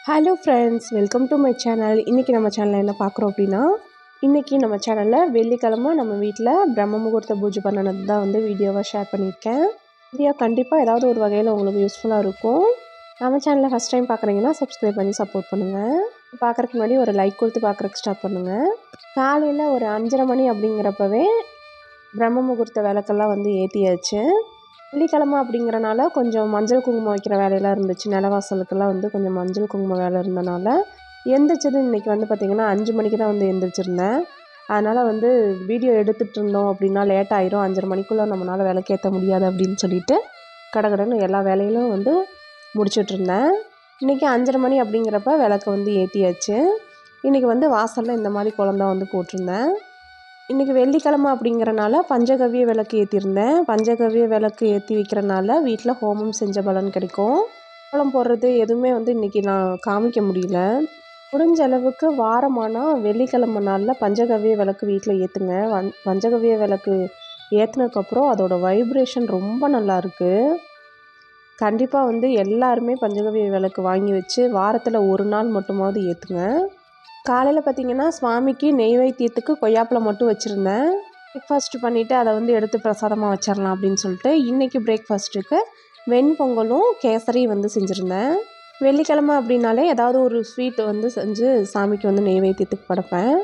Hello friends, welcome to my channel. இன்றைக்கி நம்ம சேனலில் என்ன பார்க்குறோம் அப்படின்னா, இன்றைக்கி நம்ம சேனலில் வெள்ளிக்கிழமை நம்ம வீட்டில் பிரம்ம முகூர்த்த பூஜை பண்ணினது தான் வந்து வீடியோவாக ஷேர் பண்ணியிருக்கேன். வீடியோ கண்டிப்பாக ஏதாவது ஒரு வகையில் உங்களுக்கு யூஸ்ஃபுல்லாக இருக்கும். நம்ம சேனலில் ஃபஸ்ட் டைம் பார்க்குறீங்கன்னா சப்ஸ்கிரைப் பண்ணி சப்போர்ட் பண்ணுங்கள். பார்க்குறதுக்கு முன்னாடி ஒரு லைக் கொடுத்து பார்க்குறதுக்கு ஸ்டார்ட் பண்ணுங்கள். காலையில் ஒரு 5:30 மணி அப்படிங்கிறப்பவே பிரம்ம முகூர்த்த விளக்கெல்லாம் வந்து ஏற்றியாச்சு. வெள்ளிக்கிழமை அப்படிங்கிறனால கொஞ்சம் மஞ்சள் குங்குமம் வைக்கிற வேலையெல்லாம் இருந்துச்சு. நிலவாசலுக்கெல்லாம் வந்து கொஞ்சம் மஞ்சள் குங்குமம் வேலை இருந்தனால எந்திரிச்சது இன்றைக்கி வந்து பார்த்திங்கன்னா 5 மணிக்கு தான் வந்து எந்திரிச்சிருந்தேன். அதனால் வந்து வீடியோ எடுத்துகிட்டு இருந்தோம் அப்படின்னா லேட் ஆயிரும், 5:30 மணிக்குள்ளே நம்மளால் விளக்கேற்ற முடியாது அப்படின்னு சொல்லிட்டு கடகடன்னு எல்லா வேலையிலும் வந்து முடிச்சிட்ருந்தேன். இன்றைக்கி 5:30 மணி அப்படிங்கிறப்ப விளக்க வந்து ஏற்றியாச்சு. இன்றைக்கி வந்து வாசலில் இந்த மாதிரி கோலம் தான் வந்து போட்டிருந்தேன். இன்றைக்கி வெள்ளிக்கிழமை அப்படிங்கிறனால பஞ்சகவ்ய விளக்கு ஏற்றிருந்தேன். பஞ்சகவ்ய விளக்கு ஏற்றி வைக்கிறனால வீட்டில் ஹோமம் செஞ்ச பலன் கிடைக்கும். கோலம் போடுறது எதுவுமே வந்து இன்றைக்கி நான் காமிக்க முடியல. முடிஞ்ச அளவுக்கு வாரமானால் வெள்ளிக்கிழமை நாளில் பஞ்சகவ்ய விளக்கு வீட்டில் ஏற்றுங்க. பஞ்சகவ்ய விளக்கு ஏற்றினதுக்கப்புறம் அதோடய வைப்ரேஷன் ரொம்ப நல்லாயிருக்கு. கண்டிப்பாக வந்து எல்லாருமே பஞ்சகவ்ய விளக்கு வாங்கி வச்சு வாரத்தில் ஒரு நாள் மட்டுமாவது ஏற்றுங்க. காலையில் பார்த்திங்கன்னா சுவாமிக்கு நெய்வேத்தியத்துக்கு கொய்யாப்பழம் மட்டும் வச்சுருந்தேன். பிரேக்ஃபாஸ்ட்டு பண்ணிவிட்டு அதை வந்து எடுத்து பிரசாதமாக வச்சிடலாம் அப்படின்னு சொல்லிட்டு இன்றைக்கி பிரேக்ஃபாஸ்ட்டுக்கு வெண்பொங்கலும் கேசரி வந்து செஞ்சுருந்தேன். வெள்ளிக்கிழமை அப்படின்னாலே ஏதாவது ஒரு ஸ்வீட் வந்து செஞ்சு சாமிக்கு வந்து நெய்வேத்தியத்துக்கு படைப்பேன்.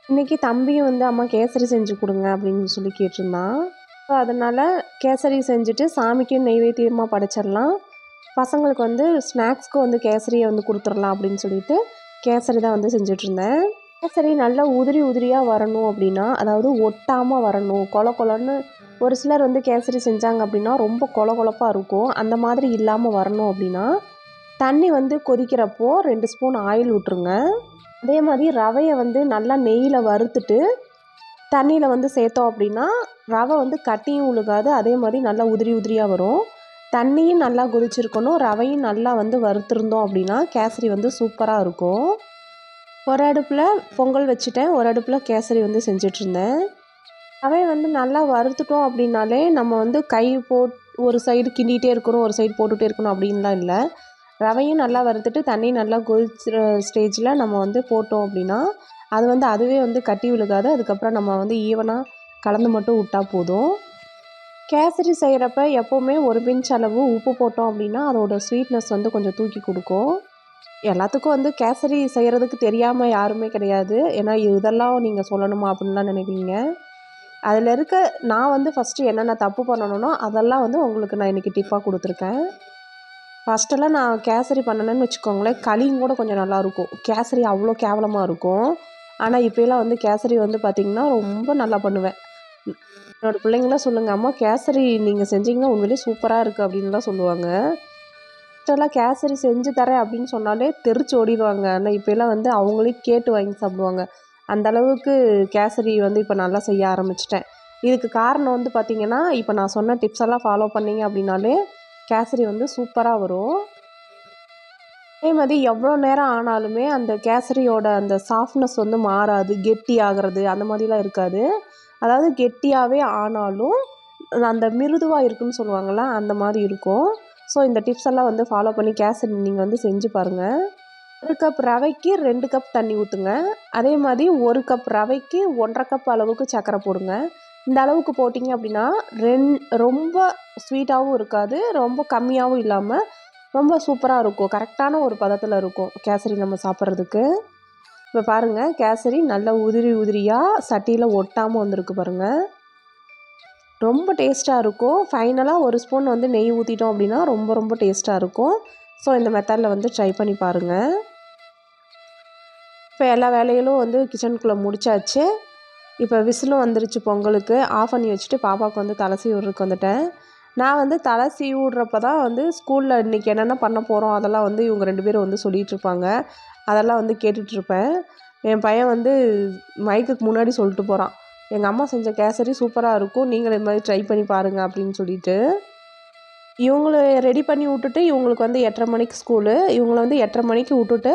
இன்றைக்கி தம்பியும் வந்து அம்மா கேசரி செஞ்சு கொடுங்க அப்படின்னு சொல்லி கேட்டிருந்தான். ஸோ அதனால் கேசரி செஞ்சுட்டு சாமிக்கும் நெய்வேத்தியமாக படைச்சிடலாம், பசங்களுக்கு வந்து ஸ்நாக்ஸ்க்கு வந்து கேசரியை வந்து கொடுத்துடலாம் அப்படின்னு சொல்லிட்டு கேசரி தான் வந்து செஞ்சிட்ருந்தேன். கேசரி நல்லா உதிரி உதிரியாக வரணும் அப்படின்னா, அதாவது ஒட்டாமல் வரணும். கொல கொலன்னு ஒரு சிலர் வந்து கேசரி செஞ்சாங்க அப்படின்னா ரொம்ப கொல கொலப்பாக இருக்கும். அந்த மாதிரி இல்லாமல் வரணும் அப்படின்னா தண்ணி வந்து கொதிக்கிறப்போ 2 ஸ்பூன் ஆயில் விட்ருங்க. அதே மாதிரி ரவையை வந்து நல்லா நெய்யில் வறுத்துட்டு தண்ணியில் வந்து சேர்த்தோம் அப்படின்னா ரவை வந்து கட்டியும் உழுகாது, அதே மாதிரி நல்லா உதிரி உதிரியாக வரும். தண்ணியும் நல்லா கொதிச்சிருக்கணும், ரவையும் நல்லா வந்து வறுத்துருந்தோம் அப்படின்னா கேசரி வந்து சூப்பராக இருக்கும். ஒரு அடுப்பில் பொங்கல் வச்சுட்டேன், ஒரு அடுப்பில் கேசரி வந்து செஞ்சிட்ருந்தேன். ரவையை வந்து நல்லா வறுத்துட்டோம் அப்படின்னாலே நம்ம வந்து கை ஒரு சைடு கிண்டிகிட்டே இருக்கணும், ஒரு சைடு போட்டுகிட்டே இருக்கணும் அப்படின்லாம் இல்லை. ரவையும் நல்லா வறுத்துட்டு தண்ணி நல்லா கொதிக்கிற ஸ்டேஜில் நம்ம வந்து போட்டோம் அப்படின்னா அது வந்து அதுவே வந்து கட்டி விழுகாது. அதுக்கப்புறம் நம்ம வந்து ஈவனாக கலந்து மட்டும் விட்டால் போதும். கேசரி செய்கிறப்ப எப்போவுமே ஒரு பிஞ்ச் அளவு உப்பு போட்டோம் அப்படின்னா அதோடய ஸ்வீட்னஸ் வந்து கொஞ்சம் தூக்கி கொடுக்கும். எல்லாத்துக்கும் வந்து கேசரி செய்கிறதுக்கு தெரியாமல் யாருமே கிடையாது. ஏன்னா இதெல்லாம் நீங்கள் சொல்லணுமா அப்படின்லாம் நினைப்பீங்க. அதில் இருக்க நான் வந்து ஃபஸ்ட்டு என்னென்ன தப்பு பண்ணணும்னோ அதெல்லாம் வந்து உங்களுக்கு நான் இன்றைக்கி டிப்பாக கொடுத்துருக்கேன். ஃபஸ்ட்டெல்லாம் நான் கேசரி பண்ணணுன்னு வச்சுக்கோங்களேன், களியும் கூட கொஞ்சம் நல்லாயிருக்கும். கேசரி அவ்வளோ கேவலமாக இருக்கும். ஆனால் இப்போலாம் வந்து கேசரி வந்து பார்த்திங்கன்னா ரொம்ப நல்லா பண்ணுவேன். என்னோடய பிள்ளைங்களாம் சொல்லுங்கள், அம்மா கேசரி நீங்கள் செஞ்சிங்கன்னா உண்மையிலே சூப்பராக இருக்குது அப்படின்லாம் சொல்லுவாங்க. ஃபஸ்ட்டெல்லாம் கேசரி செஞ்சு தரேன் அப்படின்னு சொன்னாலே தெரிச்சு ஓடிடுவாங்க. ஆனால் இப்போலாம் வந்து அவங்களே கேட்டு வாங்கி சாப்பிடுவாங்க. அந்தளவுக்கு கேசரி வந்து இப்போ நல்லா செய்ய ஆரம்பிச்சிட்டேன். இதுக்கு காரணம் வந்து பார்த்திங்கன்னா இப்போ நான் சொன்ன டிப்ஸ் எல்லாம் ஃபாலோ பண்ணிங்க அப்படின்னாலே கேசரி வந்து சூப்பராக வரும். அதே மாதிரி எவ்வளோ நேரம் ஆனாலுமே அந்த கேசரியோட அந்த சாஃப்ட்னஸ் வந்து மாறாது, கெட்டி ஆகிறது அந்த மாதிரிலாம் இருக்காது. அதாவது கெட்டியாகவே ஆனாலும் அந்த மிருதுவாக இருக்குதுன்னு சொல்லுவாங்கள்ல, அந்த மாதிரி இருக்கும். ஸோ இந்த டிப்ஸ் எல்லாம் வந்து ஃபாலோ பண்ணி கேசரி நீங்கள் வந்து செஞ்சு பாருங்கள். 1 கப் ரவைக்கு 2 கப் தண்ணி ஊற்றுங்க. அதே மாதிரி 1 கப் ரவைக்கு 1½ கப் அளவுக்கு சர்க்கரை போடுங்க. இந்த அளவுக்கு போட்டிங்க அப்படின்னா ரொம்ப ஸ்வீட்டாகவும் இருக்காது, ரொம்ப கம்மியாகவும் இல்லாமல் ரொம்ப சூப்பராக இருக்கும். கரெக்டான ஒரு பதத்தில் இருக்கும் கேசரி நம்ம சாப்பிட்றதுக்கு. இப்போ பாருங்கள், கேசரி நல்லா உதிரி உதிரியாக சட்டியில் ஒட்டாமல் வந்திருக்கு பாருங்கள். ரொம்ப டேஸ்ட்டாக இருக்கும். ஃபைனலாக 1 ஸ்பூன் வந்து நெய் ஊற்றிட்டோம் அப்படின்னா ரொம்ப ரொம்ப டேஸ்ட்டாக இருக்கும். ஸோ இந்த மெத்தடில் வந்து ட்ரை பண்ணி பாருங்கள். இப்போ எல்லா வேலைகளும் வந்து கிச்சனுக்குள்ளே முடிச்சாச்சு. இப்போ விசிலும் வந்துருச்சு பொங்கலுக்கு. ஆஃப் பண்ணி வச்சுட்டு பாப்பாவுக்கு வந்து தலை சீவி விட்றதுக்கு வந்துட்டேன். நான் வந்து தலை சீவி விட்றப்ப தான் வந்து ஸ்கூலில் இன்றைக்கி என்னென்ன பண்ண போகிறோம் அதெல்லாம் வந்து இவங்க 2 பேரும் வந்து சொல்லிகிட்ருப்பாங்க. அதெல்லாம் வந்து கேட்டுட்ருப்பேன். என் பையன் வந்து மைக்குக்கு முன்னாடி சொல்லிட்டு போகிறான், எங்கள் அம்மா செஞ்ச கேசரி சூப்பராக இருக்கும், நீங்களும் இது மாதிரி ட்ரை பண்ணி பாருங்கள் அப்படின்னு சொல்லிட்டு. இவங்கள ரெடி பண்ணி விட்டுட்டு இவங்களுக்கு வந்து 8:30 மணிக்கு ஸ்கூலு. இவங்கள வந்து 8:30 மணிக்கு விட்டுட்டு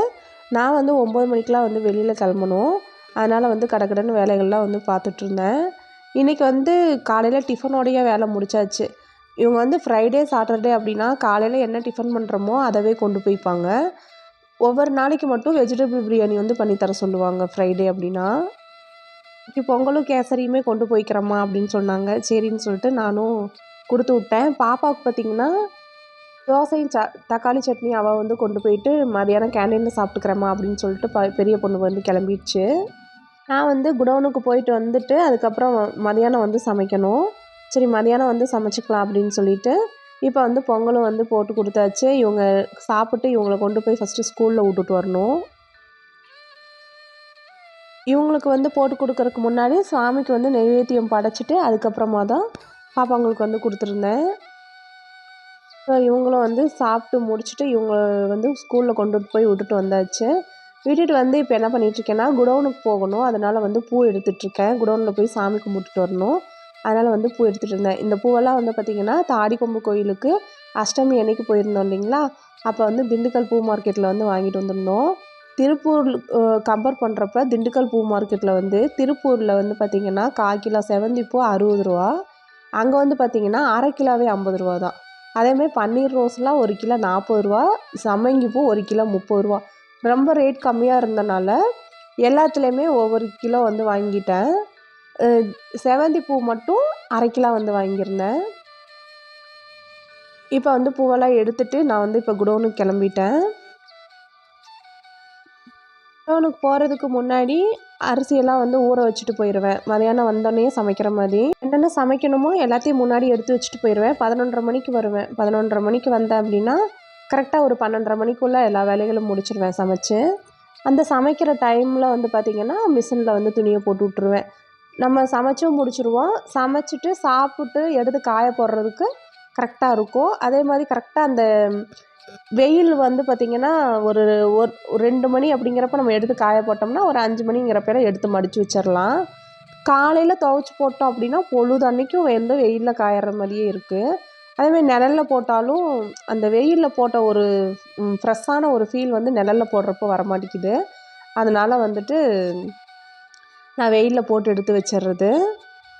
நான் வந்து 9 மணிக்கெலாம் வந்து வெளியில் கிளம்பணும். அதனால் வந்து கடகடன்னு வேலைகள்லாம் வந்து பார்த்துட்ருந்தேன். இன்றைக்கி வந்து காலையில் டிஃபனோடைய வேலை முடிச்சாச்சு. இவங்க வந்து ஃப்ரைடே சாட்டர்டே அப்படின்னா காலையில் என்ன டிஃபன் பண்ணுறோமோ அதவே கொண்டு போய்ப்பாங்க. ஒவ்வொரு நாளைக்கு மட்டும் வெஜிடபிள் பிரியாணி வந்து பண்ணி தர சொல்லுவாங்க ஃப்ரைடே அப்படின்னா. இன்னைக்கு பொங்கலும் கேசரியுமே கொண்டு போய்க்கிறேம்மா அப்படின்னு சொன்னாங்க. சரின்னு சொல்லிட்டு நானும் கொடுத்து விட்டேன். பாப்பாவுக்கு பார்த்திங்கன்னா தோசையும் தக்காளி சட்னி அவள் வந்து கொண்டு போயிட்டு மதியானம் கேண்டீனில் சாப்பிட்டுக்கிறேம்மா அப்படின்னு சொல்லிட்டு பெரிய பொண்ணு வந்து கிளம்பிடுச்சு. நான் வந்து குடோனுக்கு போயிட்டு வந்துட்டு அதுக்கப்புறம் மதியானம் வந்து சமைக்கணும். சரி மதியானம் வந்து சமைச்சிக்கலாம் அப்படின்னு சொல்லிட்டு இப்போ வந்து பொங்கலும் வந்து போட்டு கொடுத்தாச்சு. இவங்க சாப்பிட்டு இவங்களை கொண்டு போய் ஃபஸ்ட்டு ஸ்கூலில் விட்டுட்டு வரணும். இவங்களுக்கு வந்து போட்டு கொடுக்கறதுக்கு முன்னாடி சாமிக்கு வந்து நெய்வேத்தியம் படைச்சிட்டு அதுக்கப்புறமா தான் பாப்பாங்களுக்கு வந்து கொடுத்துருந்தேன். ஸோ இவங்களும் வந்து சாப்பிட்டு முடிச்சுட்டு இவங்க வந்து ஸ்கூலில் கொண்டு போய் விட்டுட்டு வந்தாச்சு. விட்டுட்டு வந்து இப்போ என்ன பண்ணிகிட்ருக்கேன்னா குடோனுக்கு போகணும். அதனால் வந்து பூ எடுத்துகிட்ருக்கேன். குடோனில் போய் சாமி கும்பிட்டுட்டு வரணும். அதனால் வந்து பூ எடுத்துகிட்டு இருந்தேன். இந்த பூவெல்லாம் வந்து பார்த்திங்கன்னா தாடிக்கொம்பு கோயிலுக்கு அஷ்டமி அன்னைக்கு போயிருந்தோம் இல்லைங்களா, அப்போ வந்து திண்டுக்கல் பூ மார்க்கெட்டில் வந்து வாங்கிட்டு வந்திருந்தோம். திருப்பூர் கம்பேர் பண்ணுறப்ப திண்டுக்கல் பூ மார்க்கெட்டில் வந்து திருப்பூரில் வந்து பார்த்திங்கன்னா 1/4 கிலோ செவந்தி பூ 60 ரூபா, அங்கே வந்து பார்த்திங்கன்னா அரை கிலோவே 50 ரூபா தான். அதேமாதிரி பன்னீர் ரோஸ்லாம் 1 கிலோ 40 ரூபா, சம்மங்கி பூ 1 கிலோ 30 ரூபா. ரொம்ப ரேட் கம்மியாக இருந்தனால எல்லாத்துலேயுமே ஒவ்வொரு கிலோ வந்து வாங்கிட்டேன். செவந்தி பூ மட்டும் அரை கிலோ வந்து வாங்கியிருந்தேன். இப்போ வந்து பூவெல்லாம் எடுத்துகிட்டு நான் வந்து இப்போ குடோனுக்கு கிளம்பிட்டேன். குடோனுக்கு போகிறதுக்கு முன்னாடி அரிசியெல்லாம் வந்து ஊற வச்சுட்டு போயிடுவேன். மதியானம் வந்தோடனே சமைக்கிற மாதிரி என்னென்ன சமைக்கணுமோ எல்லாத்தையும் முன்னாடி எடுத்து வச்சுட்டு போயிடுவேன். 11:30 மணிக்கு வருவேன். 11:30 மணிக்கு வந்தேன் அப்படின்னா கரெக்டாக ஒரு 12:30 மணிக்குள்ளே எல்லா வேலைகளும் முடிச்சிடுவேன் சமைச்சு. அந்த சமைக்கிற டைமில் வந்து பார்த்திங்கன்னா மிஷினில் வந்து துணியை போட்டு விட்ருவேன். நம்ம சமைச்சும் முடிச்சுருவோம். சமைச்சிட்டு சாப்பிட்டு எடுத்து காய போடுறதுக்கு கரெக்டாக இருக்கும். அதே மாதிரி கரெக்டாக அந்த வெயில் வந்து பார்த்திங்கன்னா ஒரு 2 மணி அப்படிங்கிறப்ப நம்ம எடுத்து காய போட்டோம்னா ஒரு 5 மணிங்கிறப்பெல்லாம் எடுத்து மடித்து வச்சிடலாம். காலையில் துவைச்சி போட்டோம் அப்படின்னா பொழுது அன்றைக்கும் வந்து வெயிலில் காயற மாதிரியே இருக்குது. அதேமாதிரி நிழல்ல போட்டாலும் அந்த வெயிலில் போட்ட ஒரு ஃப்ரெஷ்ஷான ஒரு ஃபீல் வந்து நிழல்ல போடுறப்போ வரமாட்டேங்குது. அதனால் வந்துட்டு நான் வெயிலில் போட்டு எடுத்து வச்சிடுறது.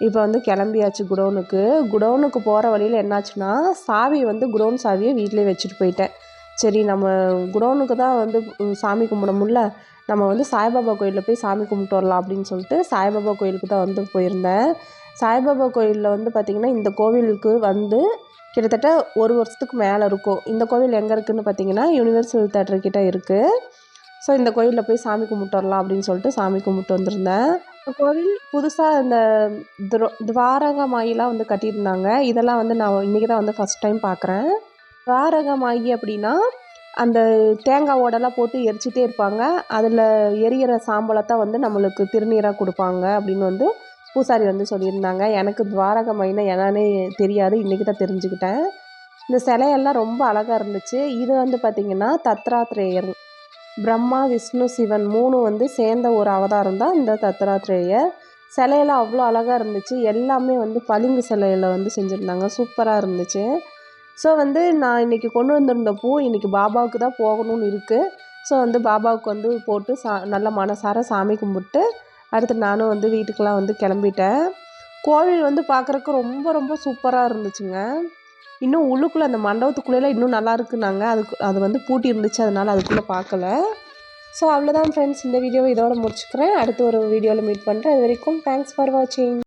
இப்போ வந்து கிளம்பியாச்சு குடோனுக்கு. குடோனுக்கு போகிற வழியில் என்னாச்சுன்னா சாவி வந்து குடோன் சாவியை வீட்டிலே வச்சுட்டு போயிட்டேன். சரி நம்ம குடோனுக்கு தான் வந்து சாமி கும்பிட முடியல, நம்ம வந்து சாய்பாபா கோயிலில் போய் சாமி கும்பிட்டு வரலாம் அப்படின்னு சொல்லிட்டு சாய்பாபா கோயிலுக்கு தான் வந்து போயிருந்தேன். சாய்பாபா கோயிலில் வந்து பார்த்திங்கன்னா இந்த கோவிலுக்கு வந்து கிட்டத்தட்ட 1 வருஷத்துக்கு மேலே இருக்கும். இந்த கோவில் எங்கே இருக்குதுன்னு பார்த்திங்கன்னா யுனிவர்சல் தேட்டர் கிட்டே இருக்குது. ஸோ இந்த கோயிலில் போய் சாமி கும்பிட்டு வரலாம் அப்படின்னு சொல்லிட்டு சாமி கும்பிட்டு வந்திருந்தேன். இந்த கோவில் புதுசாக இந்த துவாரகமாயிலாம் வந்து கட்டியிருந்தாங்க. இதெல்லாம் வந்து நான் இன்றைக்கி தான் வந்து ஃபஸ்ட் டைம் பார்க்குறேன். துவாரகமாயி அப்படின்னா அந்த தேங்காய் ஓடெல்லாம் போட்டு எரிச்சிட்டே இருப்பாங்க. அதில் எரியிற சாம்பலத்தான் வந்து நம்மளுக்கு திருநீராக கொடுப்பாங்க அப்படின்னு வந்து பூசாரி வந்து சொல்லியிருந்தாங்க. எனக்கு துவாரகமாயினா என்னன்னே தெரியாது, இன்றைக்கி தான் தெரிஞ்சுக்கிட்டேன். இந்த சிலையெல்லாம் ரொம்ப அழகாக இருந்துச்சு. இது வந்து பார்த்திங்கன்னா தத்ராத்ரேயர், பிரம்மா விஷ்ணு சிவன் 3 வந்து சேர்ந்த ஒரு அவதாரம் தான் இந்த தத்ராத்ரேயர். சிலையெல்லாம் அவ்வளோ அழகாக இருந்துச்சு. எல்லாமே வந்து பளிங்கு சிலையில் வந்து செஞ்சுருந்தாங்க. சூப்பராக இருந்துச்சு. ஸோ வந்து நான் இன்றைக்கி கொண்டு வந்திருந்த பூ இன்றைக்கி பாபாவுக்கு தான் போகணும்னு இருக்குது. ஸோ வந்து பாபாவுக்கு வந்து போட்டு நல்ல மனசார சாமி கும்பிட்டு அடுத்து நானும் வந்து வீட்டுக்கெலாம் வந்து கிளம்பிட்டேன். கோவில் வந்து பார்க்குறக்கு ரொம்ப ரொம்ப சூப்பராக இருந்துச்சுங்க. இன்னும் உள்ளுக்குள்ளே அந்த மண்டபத்துக்குள்ளேலாம் இன்னும் நல்லா இருக்குன்னாங்க. அது வந்து பூட்டி இருந்துச்சு, அதனால் அதுக்குள்ளே பார்க்கல. ஸோ அவ்வளோதான் ஃப்ரெண்ட்ஸ், இந்த வீடியோவை இதோட முடிச்சுக்கிறேன். அடுத்து ஒரு வீடியோவில் மீட் பண்ணுறேன். அது வரைக்கும் தேங்க்ஸ் ஃபார் வாட்சிங்.